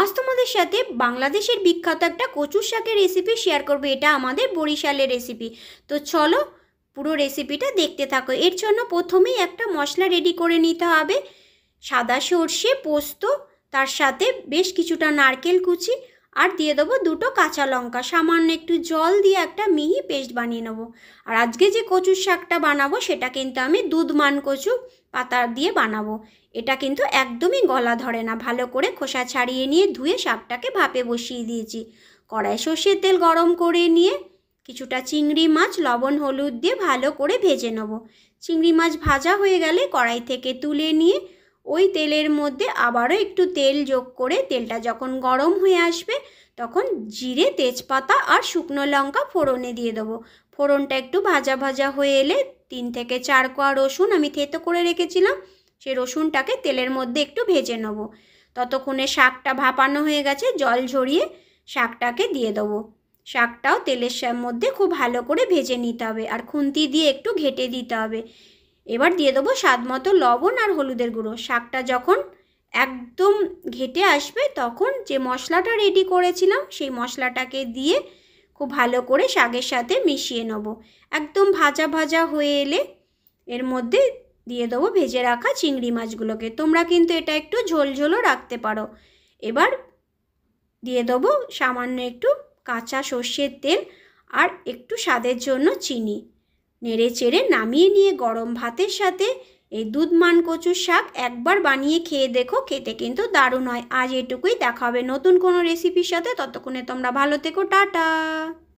আজ তোমাদের সাথে বাংলাদেশের বিখ্যাত একটা কচুর শাকের রেসিপি শেয়ার করবো। এটা আমাদের বরিশালের রেসিপি। তো চলো পুরো রেসিপিটা দেখতে থাকো। এর জন্য প্রথমেই একটা মশলা রেডি করে নিতে হবে। সাদা সর্ষে, পোস্ত, তার সাথে বেশ কিছুটা নারকেল কুচি, আর দিয়ে দেবো দুটো কাঁচা লঙ্কা। সামান্য একটু জল দিয়ে একটা মিহি পেস্ট বানিয়ে নেবো। আর আজকে যে কচুর শাকটা বানাবো সেটা কিন্তু আমি দুধমান কচু পাতা দিয়ে বানাবো। এটা কিন্তু একদমই গলা ধরে না। ভালো করে খোসা ছাড়িয়ে নিয়ে ধুয়ে শাকটাকে ভাপে বসিয়ে দিয়েছি। কড়াই সর্ষের তেল গরম করে নিয়ে কিছুটা চিংড়ি মাছ লবণ হলুদ দিয়ে ভালো করে ভেজে নেব। চিংড়ি মাছ ভাজা হয়ে গেলে কড়াই থেকে তুলে নিয়ে ওই তেলের মধ্যে আবারও একটু তেল যোগ করে তেলটা যখন গরম হয়ে আসবে তখন জিরে, তেজপাতা আর শুকনো লঙ্কা ফোড়নে দিয়ে দেবো। ফোড়নটা একটু ভাজা ভাজা হয়ে এলে 3 থেকে 4 কোয়া রসুন আমি থেতো করে রেখেছিলাম, সেই রসুনটাকে তেলের মধ্যে একটু ভেজে নেব। ততক্ষণে শাকটা ভাপানো হয়ে গেছে, জল ঝরিয়ে শাকটাকে দিয়ে দেবো। শাকটাও তেলের মধ্যে খুব ভালো করে ভেজে নিতে হবে আর খুন্তি দিয়ে একটু ঘেটে দিতে হবে। এবার দিয়ে দেবো স্বাদ মতো লবণ আর হলুদের গুঁড়ো। শাকটা যখন একদম ঘেটে আসবে তখন যে মশলাটা রেডি করেছিলাম সেই মশলাটাকে দিয়ে খুব ভালো করে শাকের সাথে মিশিয়ে নেব। একদম ভাজা ভাজা হয়ে এলে এর মধ্যে দিয়ে দেবো ভেজে রাখা চিংড়ি মাছগুলোকে। তোমরা কিন্তু এটা একটু ঝোল ঝোলও রাখতে পারো। এবার দিয়ে দেবো সামান্য একটু কাঁচা সর্ষের তেল আর একটু স্বাদের জন্য চিনি। নেড়ে চেড়ে নামিয়ে নিয়ে গরম ভাতের সাথে এই দুধমান কচুর শাক একবার বানিয়ে খেয়ে দেখো, খেতে কিন্তু দারুণ হয়। আজ এটুকুই, দেখা হবে নতুন কোনো রেসিপির সাথে। ততক্ষণে তোমরা ভালো থেকো, টাটা।